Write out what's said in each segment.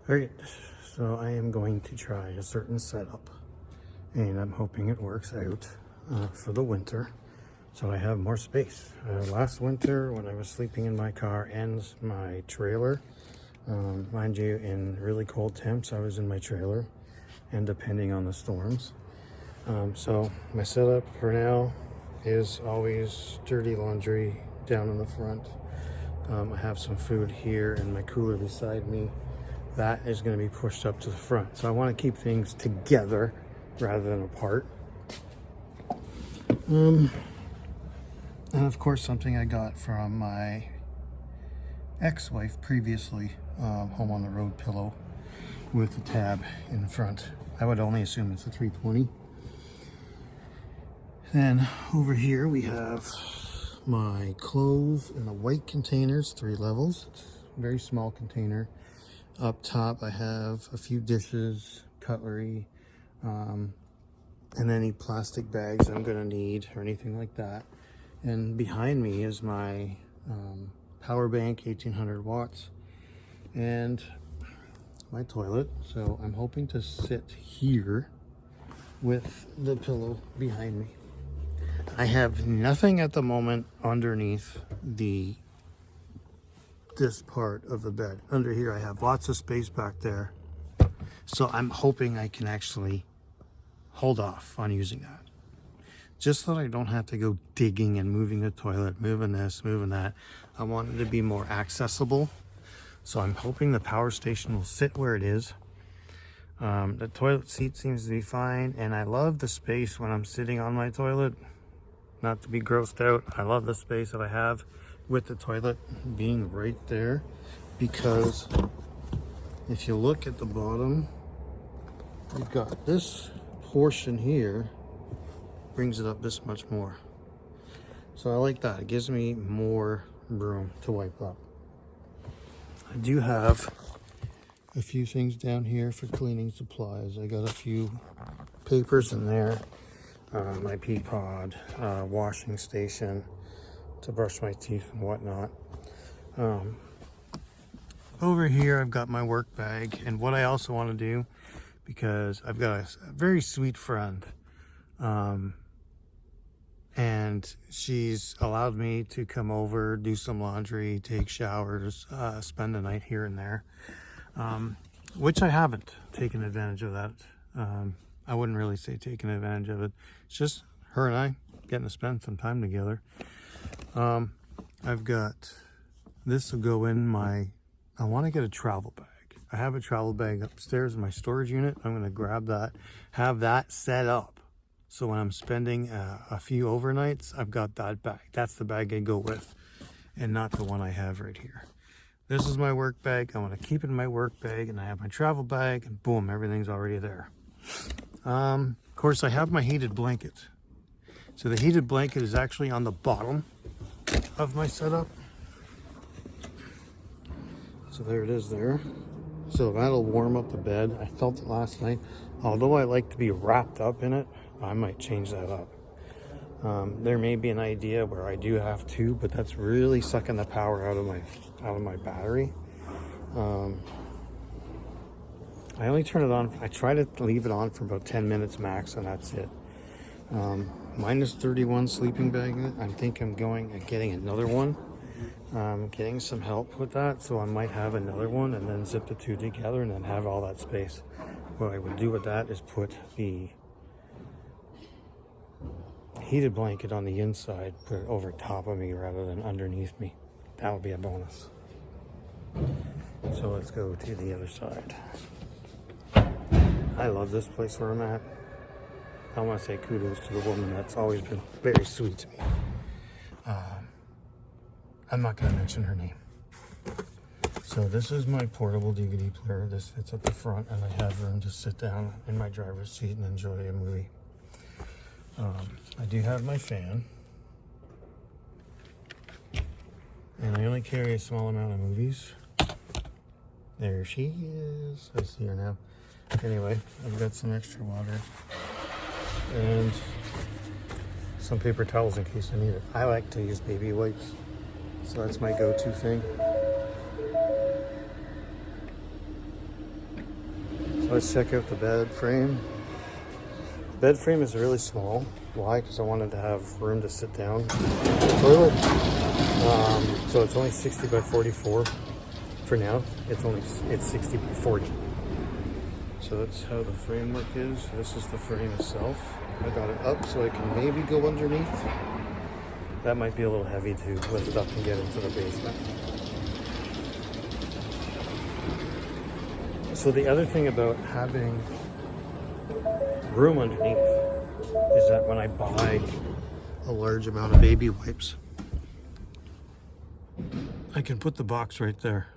Alright, so I am going to try a certain setup, and I'm hoping it works out for the winter, so I have more space. Last winter, when I was sleeping in my car and my trailer, mind you, in really cold temps, I was in my trailer, and depending on the storms. So my setup for now is always dirty laundry down in the front. I have some food here and my cooler beside me. That is going to be pushed up to the front. So I want to keep things together rather than apart. And of course, something I got from my ex-wife previously, Home on the Road pillow with the tab in the front. I would only assume it's a 320. Then over here we have my clothes in the white containers, 3 levels. It's a very small container. Up top I have a few dishes, cutlery, and any plastic bags I'm gonna need or anything like that. And behind me is my power bank, 1800 watts, and my toilet. So I'm hoping to sit here with the pillow behind me. I have nothing at the moment underneath this part of the bed. Under here I have lots of space back there, so I'm hoping I can actually hold off on using that, just so that I don't have to go digging and moving the toilet, moving this, moving that. I want it to be more accessible, so I'm hoping the power station will sit where it is. The toilet seat seems to be fine, and I love the space when I'm sitting on my toilet. Not to be grossed out, I love the space that I have with the toilet being right there, because if you look at the bottom, you've got this portion here, brings it up this much more. So I like that. It gives me more room to wipe up. I do have a few things down here for cleaning supplies. I got a few papers in there, my pea pod, washing station to brush my teeth and whatnot. Over here I've got my work bag, and what I also want to do, because I've got a very sweet friend, and she's allowed me to come over, do some laundry, take showers, spend the night here and there, which I haven't taken advantage of that. I wouldn't really say taking advantage of it. It's just her and I getting to spend some time together. I've got, this will go in my, I want to get a travel bag. I have a travel bag upstairs in my storage unit. I'm going to grab that, have that set up, so when I'm spending a few overnights, I've got that bag. That's the bag I go with, and not the one I have right here. This is my work bag. I want to keep it in my work bag, and I have my travel bag, and boom, everything's already there. Of course, I have my heated blanket. So the heated blanket is actually on the bottom of my setup. So there it is there. So that'll warm up the bed. I felt it last night. Although I like to be wrapped up in it, I might change that up. There may be an idea where I do have to, but that's really sucking the power out of my battery. I only turn it on, I try to leave it on for about 10 minutes max, and that's it. Minus 31 sleeping bag. I think I'm getting another one. Getting some help with that, so I might have another one and then zip the two together and then have all that space. What I would do with that is put the heated blanket on the inside, put it over top of me rather than underneath me. That would be a bonus. So let's go to the other side. I love this place where I'm at. I want to say kudos to the woman that's always been very sweet to me. I'm not going to mention her name. So this is my portable DVD player. This fits at the front, and I have room to sit down in my driver's seat and enjoy a movie. I do have my fan, and I only carry a small amount of movies. There she is. I see her now. Anyway, I've got some extra water and some paper towels in case I need it. I like to use baby wipes, so that's my go-to thing. Let's check out the bed frame. The bed frame is really small. Why? Because I wanted to have room to sit down. Toilet. So it's only 60 by 44 for now. It's 60 by 40. So that's how the framework is. This is the frame itself. I got it up so I can maybe go underneath. That might be a little heavy to lift up and get into the basement. So the other thing about having room underneath is that when I buy a large amount of baby wipes, I can put the box right there.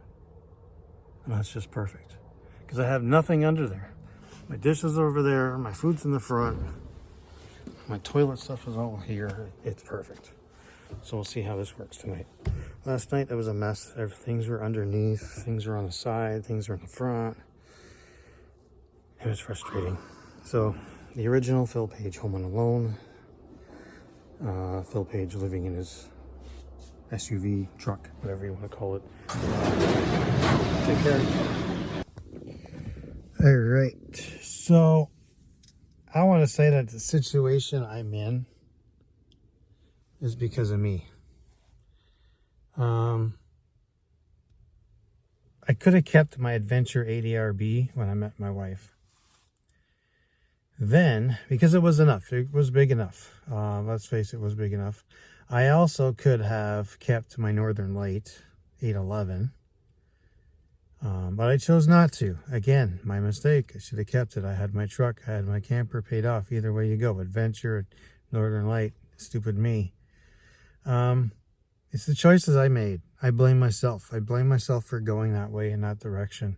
And that's just perfect. Because I have nothing under there. My dishes are over there, my food's in the front, my toilet stuff is all here. It's perfect. So we'll see how this works tonight. Last night it was a mess. Things were underneath, things were on the side, things were in the front. It was frustrating. So the original Phil Page home and alone. Phil Page living in his SUV, truck, whatever you want to call it. Take care. All right. So I want to say that the situation I'm in is because of me. I could have kept my Adventure ADRB when I met my wife. Then, because it was enough, it was big enough. Let's face it, it was big enough. I also could have kept my Northern Light 811. But I chose not to. Again, my mistake. I should have kept it. I had my truck, I had my camper paid off. Either way you go, Adventure, Northern Light, stupid me. It's the choices I made. I blame myself. I blame myself for going that way in that direction.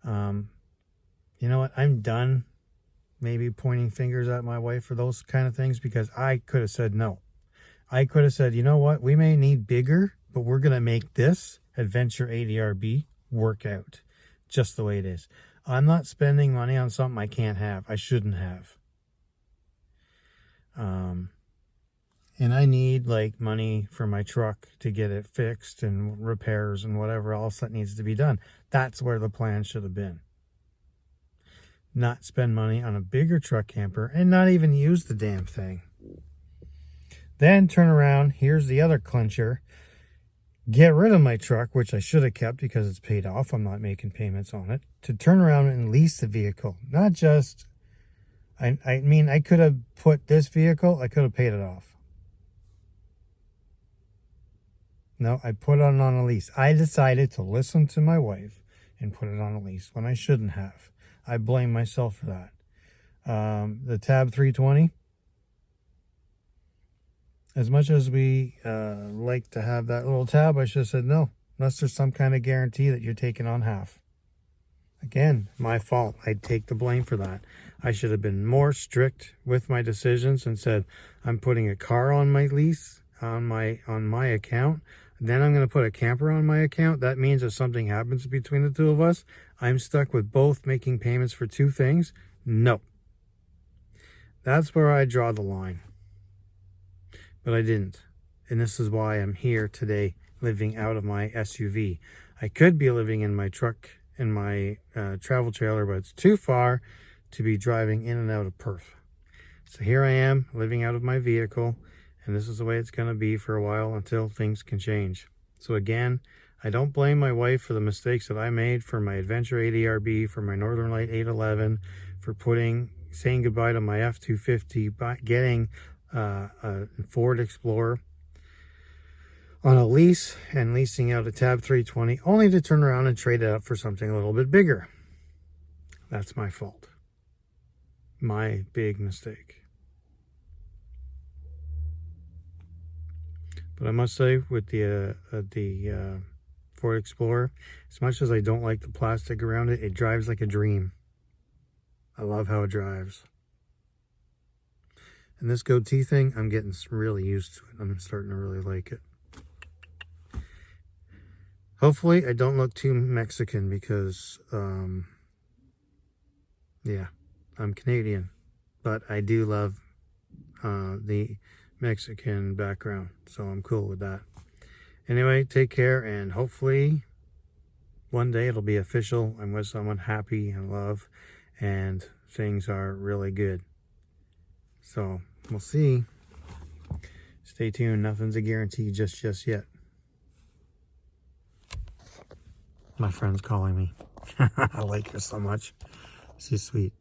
You know what? I'm done maybe pointing fingers at my wife for those kind of things, because I could have said no. I could have said, you know what? We may need bigger, but we're going to make this Adventure ADRB work out just the way it is. I'm not spending money on something I can't have. I shouldn't have. And I need like money for my truck to get it fixed and repairs and whatever else that needs to be done. That's where the plan should have been. Not spend money on a bigger truck camper and not even use the damn thing. Then turn around. Here's the other clincher. Get rid of my truck, which I should have kept because it's paid off. I'm not making payments on it. To turn around and lease the vehicle. Not just, I mean, I could have put this vehicle, I could have paid it off. No, I put it on a lease. I decided to listen to my wife and put it on a lease when I shouldn't have. I blame myself for that. The Tab 320. As much as we like to have that little tab, I should have said no. Unless there's some kind of guarantee that you're taking on half. Again, my fault. I'd take the blame for that. I should have been more strict with my decisions and said, I'm putting a car on my lease, on my account. Then I'm going to put a camper on my account. That means if something happens between the two of us, I'm stuck with both making payments for two things. No. That's where I draw the line. But I didn't. And this is why I'm here today, living out of my SUV. I could be living in my truck, in my travel trailer, but it's too far to be driving in and out of Perth. So here I am, living out of my vehicle, and this is the way it's going to be for a while until things can change. So again, I don't blame my wife for the mistakes that I made for my Adventure ADRB, for my Northern Light 811, for saying goodbye to my F-250, getting a Ford Explorer on a lease and leasing out a Tab 320, only to turn around and trade it up for something a little bit bigger. That's my fault. My big mistake. But I must say, with the Ford Explorer, as much as I don't like the plastic around it, it drives like a dream. I love how it drives. And this goatee thing, I'm getting really used to it. I'm starting to really like it. Hopefully, I don't look too Mexican because, yeah, I'm Canadian. But I do love the Mexican background, so I'm cool with that. Anyway, take care, and hopefully one day it'll be official. I'm with someone happy and love, and things are really good. So we'll see. Stay tuned. Nothing's a guarantee just yet. My friend's calling me. I like her so much. She's sweet.